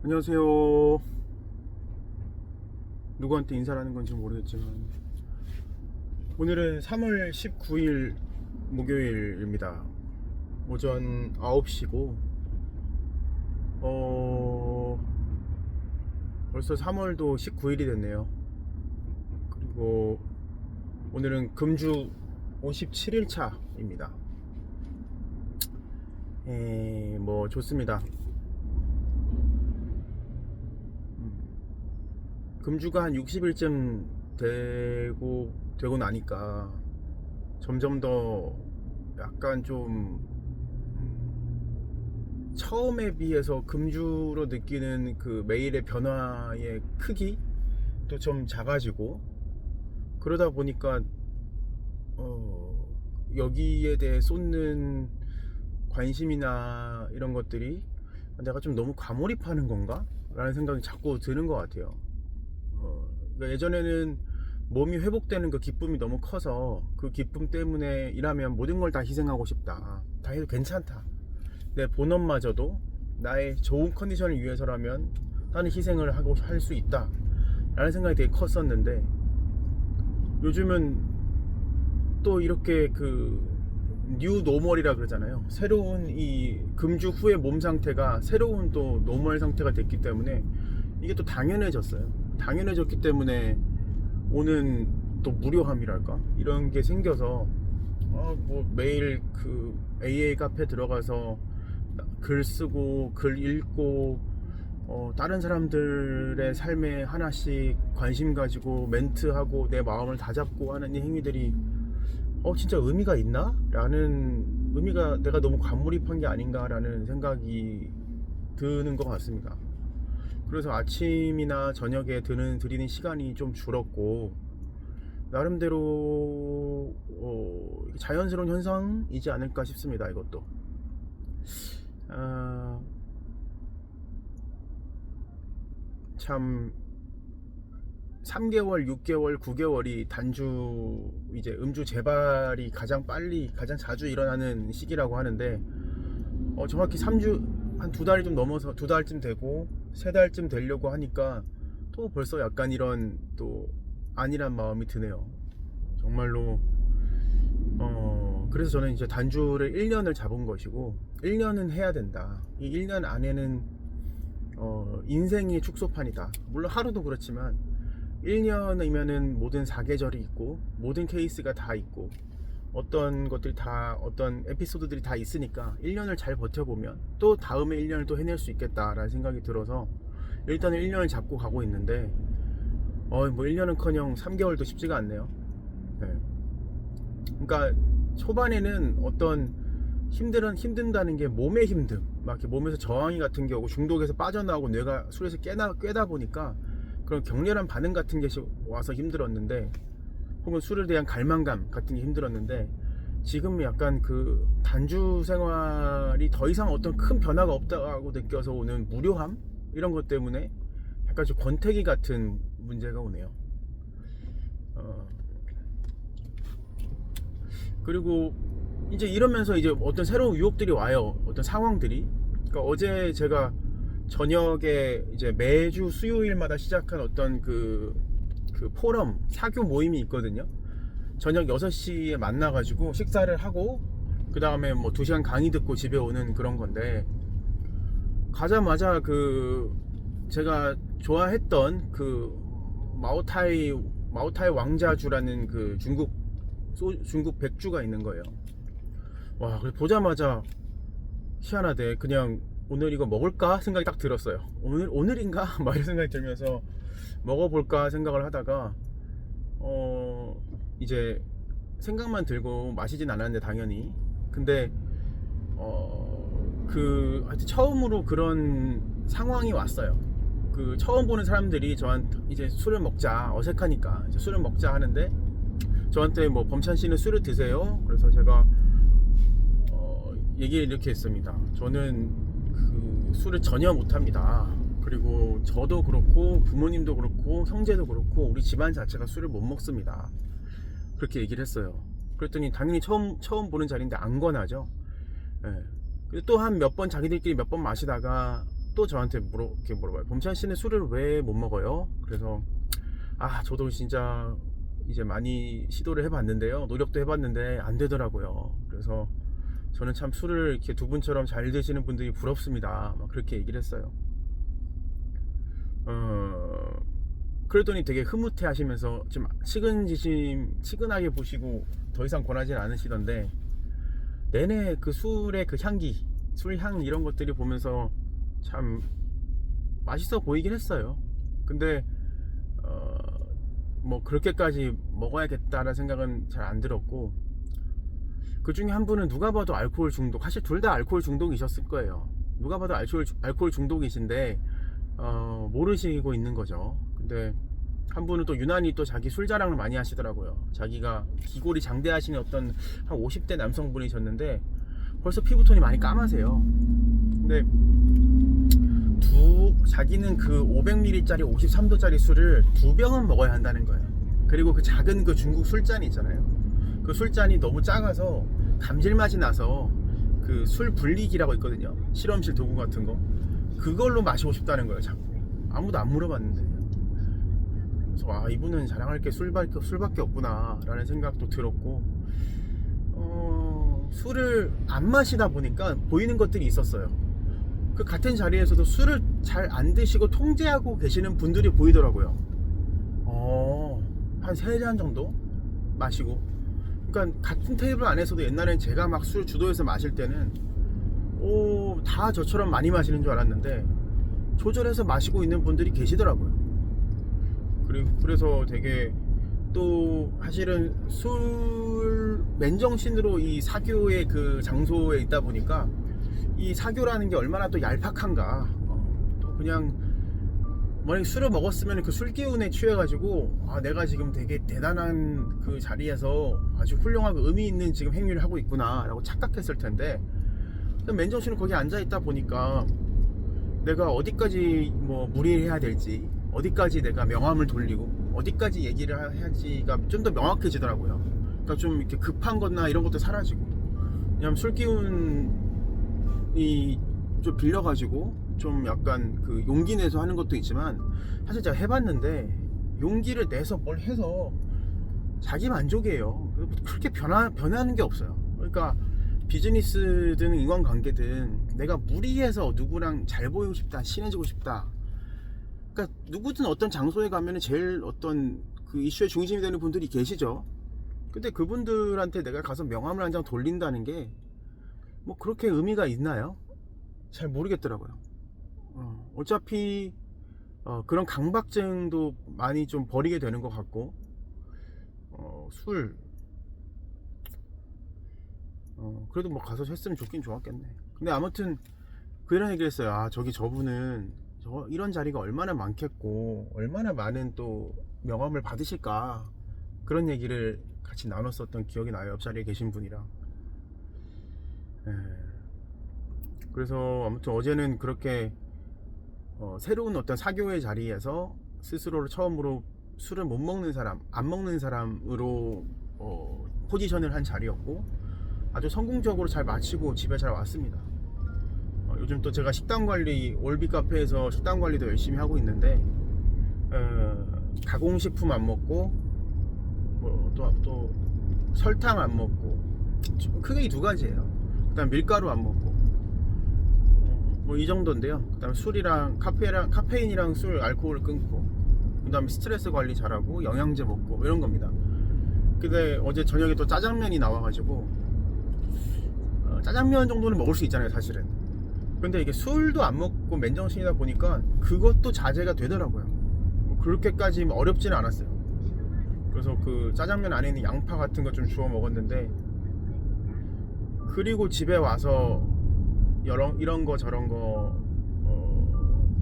안녕하세요. 누구한테 인사를 하는 건지 모르겠지만 오늘은 3월 19일 목요일입니다. 오전 9시고 벌써 3월도 19일이 됐네요. 그리고 오늘은 금주 57일차입니다. 뭐 좋습니다. 금주가 한 60일쯤 되고 나니까 점점 더 약간 좀 처음에 비해서 금주로 느끼는 그 매일의 변화의 크기도 좀 작아지고, 그러다 보니까 여기에 대해 쏟는 관심이나 이런 것들이 내가 좀 너무 과몰입하는 건가? 라는 생각이 자꾸 드는 것 같아요. 그러니까 예전에는 몸이 회복되는 그 기쁨이 너무 커서 그 기쁨 때문에 일하면 모든 걸 다 희생하고 싶다. 다 해도 괜찮다. 내 본업마저도 나의 좋은 컨디션을 위해서라면 나는 희생을 하고 할 수 있다. 라는 생각이 되게 컸었는데, 요즘은 또 이렇게 뉴 노멀이라 그러잖아요. 새로운 이 금주 후의 몸 상태가 새로운 또 노멀 상태가 됐기 때문에 이게 또 당연해졌어요. 당연해졌기 때문에 오는 또 무료함이랄까? 이런 게 생겨서 뭐 매일 그 AA 카페 들어가서 글 쓰고 글 읽고 다른 사람들의 삶에 하나씩 관심 가지고 멘트하고 내 마음을 다잡고 하는 이 행위들이 진짜 의미가 있나? 라는, 의미가, 내가 너무 과몰입한 게 아닌가 라는 생각이 드는 것 같습니다. 그래서 아침이나 저녁에 드리는 시간이 좀 줄었고, 나름대로 자연스러운 현상이지 않을까 싶습니다. 이것도 참 3개월, 6개월, 9개월이 단주 이제 음주 재발이 가장 빨리 가장 자주 일어나는 시기라고 하는데, 정확히 3주 한 2달이 좀 넘어서 2달쯤 되고 3달쯤 되려고 하니까 또 벌써 약간 이런 또 안일한 마음이 드네요. 정말로 그래서 저는 이제 단주를 1년을 잡은 것이고, 1년은 해야 된다. 이 1년 안에는 인생의 축소판이다. 물론 하루도 그렇지만 1년이면은 모든 사계절이 있고 모든 케이스가 다 있고 어떤 것들이 다, 어떤 에피소드들이 다 있으니까 1년을 잘 버텨보면 또 다음에 1년을 또 해낼 수 있겠다라는 생각이 들어서 일단은 1년을 잡고 가고 있는데, 뭐 1년은커녕 3개월도 쉽지가 않네요. 네. 그러니까 초반에는 어떤 힘든다는 게 몸의 힘듦, 막 이렇게 몸에서 저항이 같은 게 오고 중독에서 빠져나오고 뇌가 술에서 깨다 보니까 그런 격렬한 반응 같은 게 와서 힘들었는데, 혹은 술에 대한 갈망감 같은 게 힘들었는데, 지금 약간 그 단주 생활이 더 이상 어떤 큰 변화가 없다고 느껴서 오는 무료함? 이런 것 때문에 약간 좀 권태기 같은 문제가 오네요. 그리고 이제 이러면서 이제 어떤 새로운 유혹들이 와요. 어떤 상황들이. 그러니까 어제 제가 저녁에 이제 매주 수요일마다 시작한 어떤 그 포럼 사교 모임이 있거든요. 저녁 6시에 만나가지고 식사를 하고 그 다음에 뭐 2시간 강의 듣고 집에 오는 그런 건데, 가자마자 제가 좋아했던 마오타이 왕자주라는 중국 백주가 있는 거예요. 와, 그래서 보자마자 희한하대. 그냥 오늘 이거 먹을까 생각이 딱 들었어요. 오늘인가 막 이런 생각이 들면서 먹어볼까 생각을 하다가 이제 생각만 들고 마시진 않았는데 당연히. 근데 하여튼 처음으로 그런 상황이 왔어요. 처음 보는 사람들이 저한테 이제 술을 먹자, 어색하니까 이제 술을 먹자 하는데, 저한테 뭐 범찬 씨는 술을 드세요? 그래서 제가 얘기를 이렇게 했습니다. 저는 술을 전혀 못합니다. 그리고 저도 그렇고 부모님도 그렇고 형제도 그렇고 우리 집안 자체가 술을 못 먹습니다. 그렇게 얘기를 했어요. 그랬더니 당연히 처음 보는 자리인데 안 권하죠. 예. 또 한 몇 번 자기들끼리 몇 번 마시다가 또 저한테 이렇게 물어봐요. 범찬 씨는 술을 왜 못 먹어요? 그래서 저도 진짜 이제 많이 시도를 해봤는데요. 노력도 해봤는데 안 되더라고요. 그래서 저는 참 술을 이렇게 두 분처럼 잘 드시는 분들이 부럽습니다. 막 그렇게 얘기를 했어요. 그러더니 되게 흐뭇해 하시면서 좀 치근하게 보시고 더 이상 권하진 않으시던데, 내내 그 술의 그 향기, 술향 이런 것들이 보면서 참 맛있어 보이긴 했어요. 근데 뭐 그렇게까지 먹어야겠다라는 생각은 잘 안 들었고, 그 중에 한 분은 누가 봐도 알코올 중독, 사실 둘 다 알코올 중독이셨을 거예요. 누가 봐도 알코올 중독이신데 모르시고 있는 거죠. 근데 한 분은 또 유난히 또 자기 술 자랑을 많이 하시더라고요. 자기가 기골이 장대하신 어떤 한 50대 남성분이셨는데 벌써 피부톤이 많이 까마세요. 근데 자기는 그 500ml짜리 53도짜리 술을 2병은 먹어야 한다는 거예요. 그리고 그 작은 그 중국 술잔이 있잖아요. 그 술잔이 너무 작아서 감질맛이 나서 그 술 분리기라고 있거든요. 실험실 도구 같은 거. 그걸로 마시고 싶다는 거예요. 자꾸. 아무도 안 물어봤는데. 그래서 이분은 자랑할 게 술밖에 없구나 라는 생각도 들었고, 술을 안 마시다 보니까 보이는 것들이 있었어요. 그 같은 자리에서도 술을 잘 안 드시고 통제하고 계시는 분들이 보이더라고요. 한 3잔 정도 마시고. 그러니까 같은 테이블 안에서도 옛날엔 제가 막 술 주도해서 마실 때는 다 저처럼 많이 마시는 줄 알았는데 조절해서 마시고 있는 분들이 계시더라고요. 그래서 되게 또 사실은 술 맨정신으로 이 사교의 그 장소에 있다 보니까 이 사교라는 게 얼마나 또 얄팍한가. 또 그냥 만약에 술을 먹었으면 그 술 기운에 취해가지고 내가 지금 되게 대단한 그 자리에서 아주 훌륭하고 의미 있는 지금 행위를 하고 있구나 라고 착각했을 텐데, 맨정신으로 거기 앉아있다 보니까 내가 어디까지 뭐 무리를 해야 될지, 어디까지 내가 명함을 돌리고 어디까지 얘기를 해야지가 좀 더 명확해지더라고요. 그러니까 좀 이렇게 급한 거나 이런 것도 사라지고, 왜냐면 술 기운이 좀 빌려가지고 좀 약간 그 용기 내서 하는 것도 있지만, 사실 제가 해봤는데 용기를 내서 뭘 해서 자기 만족이에요. 그렇게 변하는 게 없어요. 그러니까 비즈니스든 인간관계든 내가 무리해서 누구랑 잘 보이고 싶다, 친해지고 싶다, 그러니까 누구든 어떤 장소에 가면은 제일 어떤 그 이슈의 중심이 되는 분들이 계시죠. 근데 그분들한테 내가 가서 명함을 한 장 돌린다는 게 뭐 그렇게 의미가 있나요? 잘 모르겠더라고요. 어차피 그런 강박증도 많이 좀 버리게 되는 것 같고, 술 그래도 뭐 가서 했으면 좋긴 좋았겠네. 근데 아무튼 그런 얘기를 했어요. 저분은 이런 자리가 얼마나 많겠고 얼마나 많은 또 명함을 받으실까, 그런 얘기를 같이 나눴었던 기억이 나요. 옆자리에 계신 분이랑. 그래서 아무튼 어제는 그렇게 새로운 어떤 사교의 자리에서 스스로를 처음으로 술을 못 먹는 사람, 안 먹는 사람으로 포지션을 한 자리였고, 아주 성공적으로 잘 마치고 집에 잘 왔습니다. 요즘 또 제가 식단 관리, 올비 카페에서 식단 관리도 열심히 하고 있는데, 가공식품 안 먹고, 또 설탕 안 먹고, 크게 이 두 가지예요. 그 다음 밀가루 안 먹고, 뭐 이 정도인데요. 그 다음 술이랑 카페인이랑 술, 알코올을 끊고, 그 다음에 스트레스 관리 잘하고 영양제 먹고 이런 겁니다. 근데 어제 저녁에 또 짜장면이 나와가지고, 짜장면 정도는 먹을 수 있잖아요 사실은. 근데 이게 술도 안 먹고 맨정신이다 보니까 그것도 자제가 되더라고요. 뭐 그렇게까지 어렵지는 않았어요. 그래서 그 짜장면 안에 있는 양파 같은 거 좀 주워 먹었는데, 그리고 집에 와서 이런 거 저런 거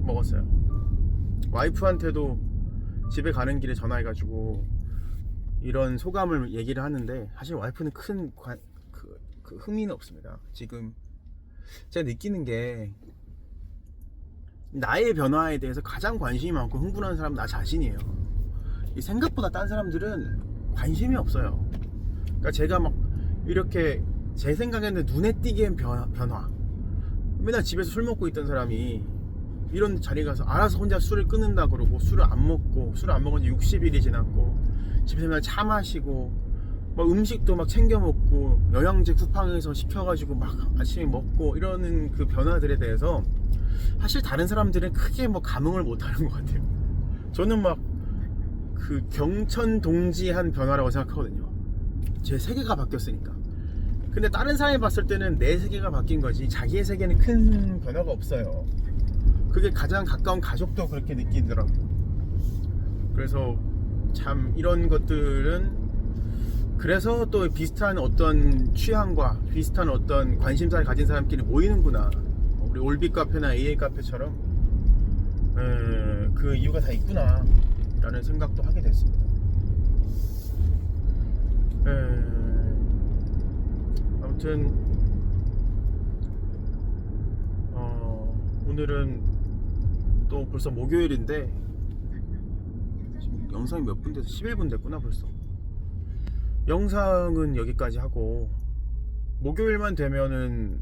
먹었어요. 와이프한테도 집에 가는 길에 전화해가지고 이런 소감을 얘기를 하는데, 사실 와이프는 큰 흥미는 없습니다. 지금 제가 느끼는 게, 나의 변화에 대해서 가장 관심이 많고 흥분하는 사람은 나 자신이에요. 생각보다 딴 사람들은 관심이 없어요. 그러니까 제가 막 이렇게 제 생각에는 눈에 띄게 변화, 맨날 집에서 술 먹고 있던 사람이 이런 자리 가서 알아서 혼자 술을 끊는다 그러고 술을 안 먹고, 술을 안 먹은 지 60일이 지났고 집에서 맨날 차 마시고 막 음식도 막 챙겨 먹고 영양제 쿠팡에서 시켜가지고 막 아침에 먹고 이러는 그 변화들에 대해서 사실 다른 사람들은 크게 뭐 감흥을 못 하는 것 같아요. 저는 막 그 경천동지한 변화라고 생각하거든요. 제 세계가 바뀌었으니까. 근데 다른 사람이 봤을 때는 내 세계가 바뀐 거지 자기의 세계는 큰 변화가 없어요. 그게 가장 가까운 가족도 그렇게 느끼더라고요. 그래서 참 이런 것들은, 그래서 또 비슷한 어떤 취향과 비슷한 어떤 관심사를 가진 사람끼리 모이는구나. 우리 올빛 카페나 AA 카페처럼 그 이유가 다 있구나 라는 생각도 하게 됐습니다. 아무튼 오늘은 또 벌써 목요일인데 지금 영상이 몇 분 돼서 11분 됐구나 벌써. 영상은 여기까지 하고, 목요일만 되면은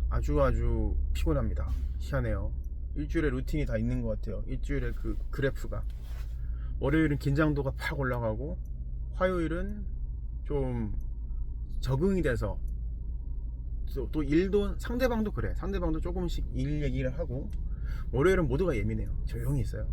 아주 피곤합니다. 희한해요. 일주일에 루틴이 다 있는 것 같아요. 일주일에 그 그래프가. 월요일은 긴장도가 팍 올라가고, 화요일은 좀 적응이 돼서 또 일도, 상대방도 그래. 상대방도 조금씩 일 얘기를 하고, 월요일은 모두가 예민해요. 조용히 있어요.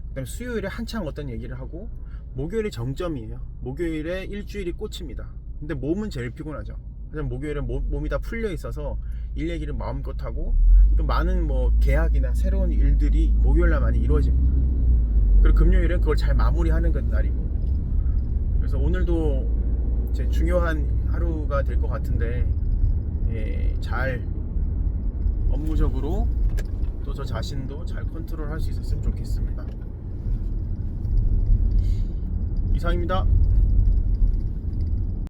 그 다음에 수요일에 한창 어떤 얘기를 하고, 목요일이 정점이에요. 목요일에 일주일이 꽂힙니다. 근데 몸은 제일 피곤하죠. 왜냐면 목요일은 몸이 다 풀려 있어서 일 얘기를 마음껏 하고, 또 많은 뭐 계약이나 새로운 일들이 목요일날 많이 이루어집니다. 그리고 금요일은 그걸 잘 마무리하는 날이고. 그래서 오늘도 제 중요한 하루가 될 것 같은데, 잘 업무적으로 또 저 자신도 잘 컨트롤 할 수 있었으면 좋겠습니다. 이상입니다.